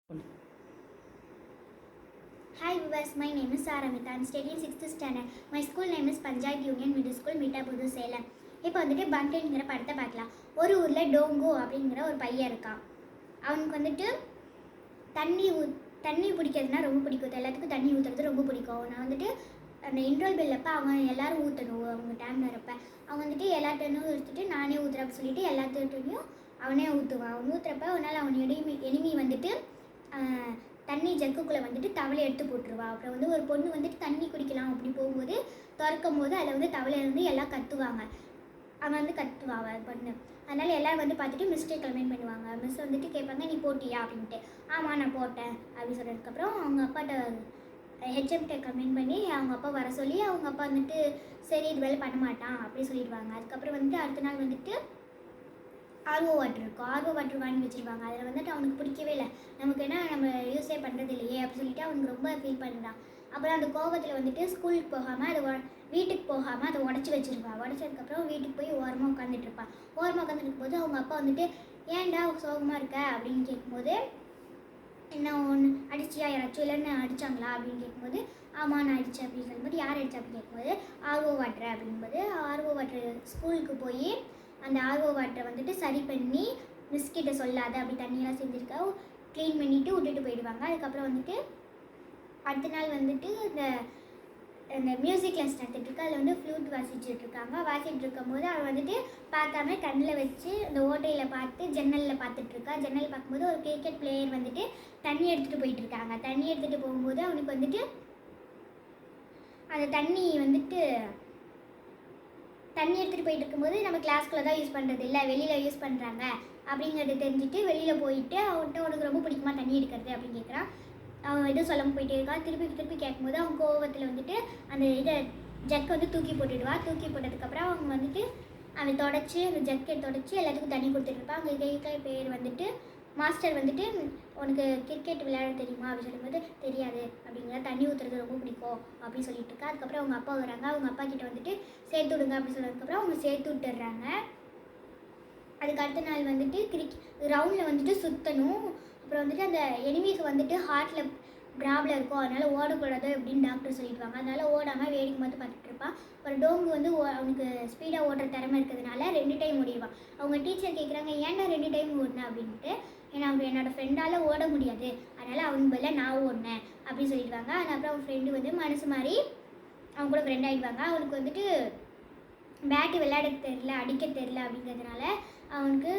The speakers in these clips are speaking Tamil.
Hi viewers, my name is Saramita. I'm studying 6th standard. My school name is Panjayat Union Middle School, மீட்டாபுது Salem. இப்போ வந்துட்டு பங்கன்கிற படத்தை பார்க்கலாம். ஒரு ஊரில் டோங்கு அப்படிங்கிற ஒரு பையன் இருக்கான். அவனுக்கு வந்துட்டு தண்ணி பிடிக்கிறதுனா ரொம்ப பிடிக்கும். எல்லாத்துக்கும் தண்ணி ஊற்றுறது ரொம்ப பிடிக்கும். நான் வந்துட்டு அந்த இன்ட்ரோல் பெல்லப்போ அவன் எல்லோரும் ஊற்றணும். அவங்க டைம் வரப்போ அவன் வந்துட்டு எல்லா டன்னும் ஊற்றிட்டு நானே ஊற்றுறப்ப சொல்லிட்டு எல்லாத்துட்டையும் அவனே ஊற்றுவான். அவன் ஊற்றுறப்ப ஒரு நாள் அவன் எனிமி வந்துட்டு தண்ணி ஜக்குக்குள்ளே வந்துட்டு தவளை எடுத்து போட்டுருவா. அப்புறம் வந்து ஒரு பொண்ணு வந்துட்டு தண்ணி குடிக்கலாம் அப்படி போகும்போது திறக்கும் போது அதில் வந்து தவளை இருந்து எல்லாம் கத்துவாங்க. அவன் வந்து கத்துவா பொண்ணு. அதனால் எல்லோரும் வந்து பார்த்துட்டு மிஸ்டேக் கமெண்ட் பண்ணுவாங்க. மிஸ் வந்துட்டு கேட்பாங்க, நீ போட்டியா அப்படின்ட்டு. ஆமாம் நான் போட்டேன் அப்படின்னு சொன்னதுக்கப்புறம் அவங்க அப்பாட்ட ஹெச்எம்கிட்ட கமெண்ட் பண்ணி அவங்க அப்பா வர சொல்லி அவங்க அப்பா வந்துட்டு சரி இது வேலை பண்ண மாட்டான் அப்படி சொல்லிடுவாங்க. அதுக்கப்புறம் வந்துட்டு அடுத்த நாள் வந்துட்டு ஆர்ஓ வாட்டர் இருக்கும். ஆர்ஓ வாட்டர் வாங்கி வச்சுருவாங்க. அதில் வந்துட்டு அவனுக்கு பிடிக்கவே இல்லை. நமக்கு என்ன நம்ம யூஸே பண்ணுறது இல்லையே அப்படின்னு சொல்லிட்டு அவனுக்கு ரொம்ப ஃபீல் பண்ணுறான். அப்புறம் அந்த கோபத்தில் வந்துட்டு ஸ்கூலுக்கு போகாமல் அதை வீட்டுக்கு போகாமல் அதை உடச்சி வச்சுருப்பான். உடச்சதுக்கப்புறம் வீட்டுக்கு போய் ஓரமாக உட்காந்துட்டு இருப்பான். ஓரமாக உட்காந்துட்டு போது அவங்க அப்பா வந்துட்டு ஏன்டா சோகமாக இருக்க அப்படின்னு கேட்கும்போது, என்ன ஒன்று அடிச்சியா யாராச்சும் இல்லைன்னு அடித்தாங்களா அப்படின்னு கேட்கும்போது, ஆமாம் நான் அடித்தேன் அப்படின்னு சொல்லும்போது, யார் அடித்தா அப்படின்னு கேட்கும்போது ஆர்ஓ வாட்டர் அப்படிங்கும்போது, ஆர்ஓ வாட்டர் ஸ்கூலுக்கு போய் அந்த ஆர்ஓ வாட்டரை வந்துட்டு சரி பண்ணி மிஸ்கிட்ட சொல்லாத அப்படி தண்ணியெல்லாம் செஞ்சுருக்கா க்ளீன் பண்ணிவிட்டு விட்டுட்டு போயிடுவாங்க. அதுக்கப்புறம் வந்துட்டு அடுத்த நாள் வந்துட்டு இந்த மியூசிக் கிளாஸ் நடத்திட்டுருக்கு. அதில் வந்து ஃப்ளூட் வாசிச்சுட்ருக்காங்க. வாசிட்டு இருக்கும்போது அவள் வந்துட்டு பார்க்காம கண்ணில் வச்சு அந்த ஓட்டையில் பார்த்து ஜன்னலில் பார்த்துட்ருக்கா. ஜன்னல் பார்க்கும்போது ஒரு கிரிக்கெட் பிளேயர் வந்துட்டு தண்ணி எடுத்துகிட்டு போயிட்டுருக்காங்க. தண்ணி எடுத்துகிட்டு போகும்போது அவனுக்கு வந்துட்டு அந்த தண்ணி எடுத்துகிட்டு போயிட்டு இருக்கும்போது நம்ம கிளாஸ்குள்ளே தான் யூஸ் பண்ணுறது இல்லை, வெளியில் யூஸ் பண்ணுறாங்க அப்படிங்கிறது தெரிஞ்சுட்டு வெளியில் போயிட்டு அவன்கிட்ட உனக்கு ரொம்ப பிடிக்குமா தண்ணி எடுக்கிறது அப்படின்னு கேட்குறான். அவன் எதுவும் சொல்லாமல் போயிட்டே இருக்கான். திருப்பி கேட்கும்போது அவன் கோவத்தில் வந்துட்டு அந்த ஜக்கை வந்து தூக்கி போட்டுடுவான். தூக்கி போட்டதுக்கப்புறம் அவங்க வந்துட்டு அவன் தொடச்சி அந்த ஜக்கை தொடச்சி எல்லாத்துக்கும் தண்ணி கொடுத்துட்ருப்பான். அவங்க கேட்குற பேர் வந்துட்டு மாஸ்டர் வந்துட்டு உனக்கு கிரிக்கெட் விளையாட தெரியுமா அப்படின்னு சொல்லும்போது தெரியாது அப்படிங்கிற, தண்ணி ஊற்றுறது ரொம்ப பிடிக்கும் அப்படின்னு சொல்லிட்டு இருக்கா. அதுக்கப்புறம் அவங்க அப்பா வராங்க. அவங்க அப்பா கிட்ட வந்துட்டு சேர்த்து விடுங்க அப்படின்னு சொன்னதுக்கப்புறம் அவங்க சேர்த்து விட்டுடுறாங்க. அதுக்கு அடுத்த நாள் வந்துட்டு ரவுண்டில் வந்துட்டு சுற்றணும். அப்புறம் வந்துட்டு அந்த எனிமிக்கு வந்துட்டு ஹார்ட்டில் ப்ராப்ளம் இருக்கும், அதனால் ஓடக்கூடாது அப்படின்னு டாக்டர் சொல்லிடுவாங்க. அதனால் ஓடாமல் வேடிக்கை மட்டும் பார்த்துட்டு இருப்பான். அப்புறம் டோங்கு வந்து அவனுக்கு ஸ்பீடாக ஓடுற திறமை இருக்கிறதுனால 2 டைம் ஓடிடுவான். அவங்க டீச்சர் கேட்குறாங்க ஏன்டா 2 டைம் ஓடினேன் அப்படின்ட்டு. ஏன்னா அவங்க என்னோடய ஃப்ரெண்டால் ஓட முடியாது, அதனால் அவனுக்கு பதிலாக நான் ஓடினேன் அப்படின்னு சொல்லிடுவாங்க. அப்புறம் அவன் ஃப்ரெண்டு வந்து மனசு மாதிரி அவங்க கூட ஃப்ரெண்ட் ஆகிடுவாங்க. அவனுக்கு வந்துட்டு பேட்டு விளையாட தெரில, அடிக்க தெரில அப்படிங்கிறதுனால அவனுக்கு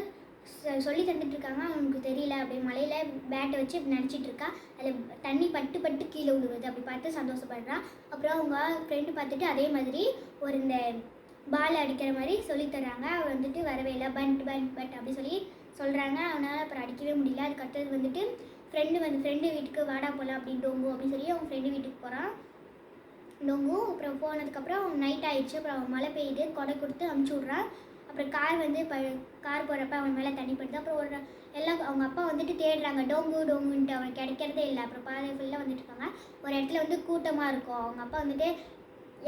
சொல்லி தந்துட்டுருக்காங்க. அவனுக்கு தெரியல. அப்படி மலையில் பேட்டை வச்சு இப்படி நினச்சிட்டு இருக்கா. அதில் தண்ணி பட்டு கீழே விழுவுது. அப்படி பார்த்து சந்தோஷப்படுறான். அப்புறம் அவங்க ஃப்ரெண்டு பார்த்துட்டு அதே மாதிரி இந்த பால் அடிக்கிற மாதிரி சொல்லித்தராங்க. அவன் வந்துட்டு வரவே இல்லை. பட் அப்படி சொல்கிறாங்க. அவனால் அப்புறம் அடிக்கவே முடியல. அதுக்கு அடுத்தது வந்துட்டு ஃப்ரெண்டு வீட்டுக்கு வாடா போகலாம் அப்படின்னு டோங்கு அப்படின்னு சொல்லி அவங்க ஃப்ரெண்டு வீட்டுக்கு போகிறான் டோங்கு. அப்புறம் போனதுக்கப்புறம் நைட் ஆகிடுச்சு. அப்புறம் அவன் மழை பெய்யுது, கொடை கொடுத்து அமுச்சு விட்றான். அப்புறம் கார் போகிறப்ப அவன் மேலே தண்ணி படுது. அப்புறம் எல்லாம் அவங்க அப்பா வந்துட்டு தேடுறாங்க டோங்குன்ட்டு. அவன் கிடைக்கிறதே இல்லை. அப்புறம் பாதை ஃபுல்லாக வந்துட்டு இருக்காங்க. ஒரு இடத்துல வந்து கூட்டமாக இருக்கும். அவங்க அப்பா வந்துட்டு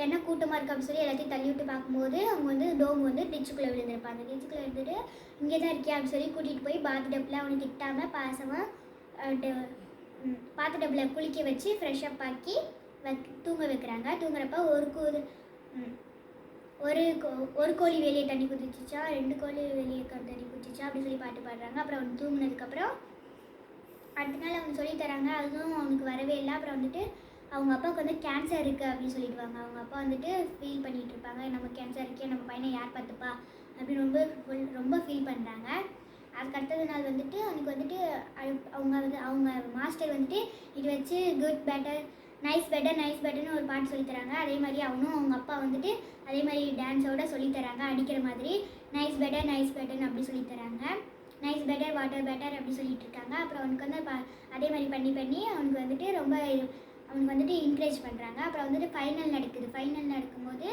என்ன கூட்டமாக இருக்குது அப்படின்னு சொல்லி எல்லாத்தையும் தள்ளி விட்டு பார்க்கும்போது அவங்க வந்து டோங்கு வந்து டிச்சுக்குள்ளே விழுந்திருப்பான். அந்த டிச்சுக்குள்ளே இருந்துட்டு இங்கே தான் இருக்கியா அப்படின்னு சொல்லி கூட்டிகிட்டு போய் பாத்து டப்பில் அவனை திட்டாமல் பாசமாக பாத்து டப்பில் குளிக்க வச்சு ஃப்ரெஷ்அப் ஆக்கி தூங்க வைக்கிறாங்க. தூங்குறப்ப ஒரு கோழி வெளியே தண்ணி குதிச்சிச்சா, 2 கோழி வெளியே தண்ணி குதிச்சிச்சா அப்படின்னு சொல்லி பாட்டு பாடுறாங்க. அப்புறம் அவன் தூங்கினதுக்கப்புறம் அடுத்த நாள் அவனுக்கு சொல்லித்தராங்க. அதுவும் அவனுக்கு வரவே இல்லை. அப்புறம் வந்துட்டு அவங்க அப்பாவுக்கு வந்து கேன்சர் இருக்குது அப்படின்னு சொல்லிடுவாங்க. அவங்க அப்பா வந்துட்டு ஃபீல் பண்ணிகிட்டு இருப்பாங்க, நம்ம கேன்சர் இருக்கே, நம்ம பையனை யார் பார்த்துப்பா அப்படின்னு ரொம்ப ஃபீல் பண்ணுறாங்க. அதுக்கு அடுத்தது நாள் வந்துட்டு அவனுக்கு வந்துட்டு அவங்க மாஸ்டர் வந்துட்டு இது வச்சு குட் பெட்டர் நைஸ் பெட்டர்னு ஒரு பாட்டு சொல்லித்தராங்க. அதே மாதிரி அவங்க அப்பா வந்துட்டு அதே மாதிரி டான்ஸோட சொல்லித்தராங்க அடிக்கிற மாதிரி. நைஸ் பெட்டர்னு அப்படி சொல்லித்தராங்க. நைஸ் பெட்டர் வாட்டர் பெட்டர் அப்படி சொல்லிட்டு இருக்காங்க. அப்புறம் அவனுக்கு வந்து அதே மாதிரி பண்ணி அவனுக்கு வந்துட்டு என்கரேஜ் பண்ணுறாங்க. அப்புறம் வந்துட்டு ஃபைனல் நடக்கும்போது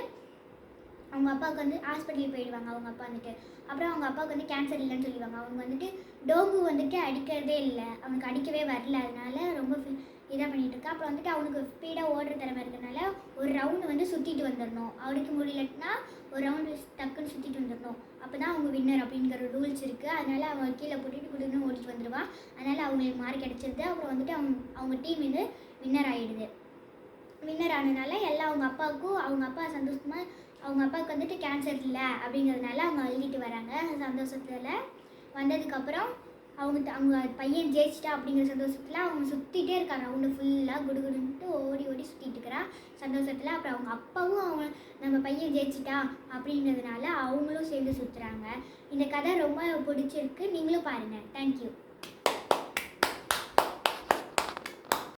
அவங்க அப்பாவுக்கு வந்து ஹாஸ்பிட்டலுக்கு போயிடுவாங்க. அவங்க அப்பா வந்துட்டு அப்புறம் அவங்க அப்பாவுக்கு வந்து கேன்சர் இல்லைன்னு சொல்லிடுவாங்க. அவங்க வந்துட்டு டோங்கு வந்துட்டு அடிக்கிறதே இல்லை, அவனுக்கு அடிக்கவே வரல. அதனால ரொம்ப இதான் பண்ணிகிட்டு இருக்கா. அப்புறம் வந்துட்டு அவனுக்கு ஸ்பீடாக ஓடுற திறமை இருக்கிறதுனால ஒரு ரவுண்டு வந்து சுற்றிட்டு வந்துடணும். அவனுக்கு முடியலன்னா ஒரு ரவுண்டு டக்குன்னு சுற்றிட்டு வந்துடணும். அப்போ தான் அவங்க வின்னர் அப்படிங்கிற ரூல்ஸ் இருக்குது. அதனால் அவன் கீழே போட்டுட்டு குடுன்னு ஓடிட்டு வந்துடுவான். அதனால் அவங்களுக்கு மார்க் கிடச்சிருது. அப்புறம் வந்துட்டு அவங்க டீம் வந்து வின்னர் ஆகிடுது. வின்னர் ஆனதுனால எல்லாம் அவங்க அப்பா சந்தோஷமாக அவங்க அப்பாவுக்கு வந்துட்டு கேன்சர் இல்லை அப்படிங்கிறதுனால அவங்க அழுதிட்டு வராங்க. சந்தோஷத்தில் வந்ததுக்கப்புறம் அவங்க பையன் ஜெயிச்சிட்டா அப்படிங்கிற சந்தோஷத்தில் அவங்க சுற்றிட்டே இருக்காங்க. ரவுண்டு ஃபுல்லாக குடுகுடுன்ட்டு ஓடி ஓடி சுற்றிட்டு இருக்கிறா சந்தோஷத்தில். அப்புறம் அவங்க அப்பாவும் நம்ம பையன் ஜெயிச்சிட்டா அப்படிங்கிறதுனால அவங்களும் சேர்ந்து சுற்றுறாங்க. இந்த கதை ரொம்ப பிடிச்சிருக்கு. நீங்களும் பாருங்கள். தேங்க்யூ.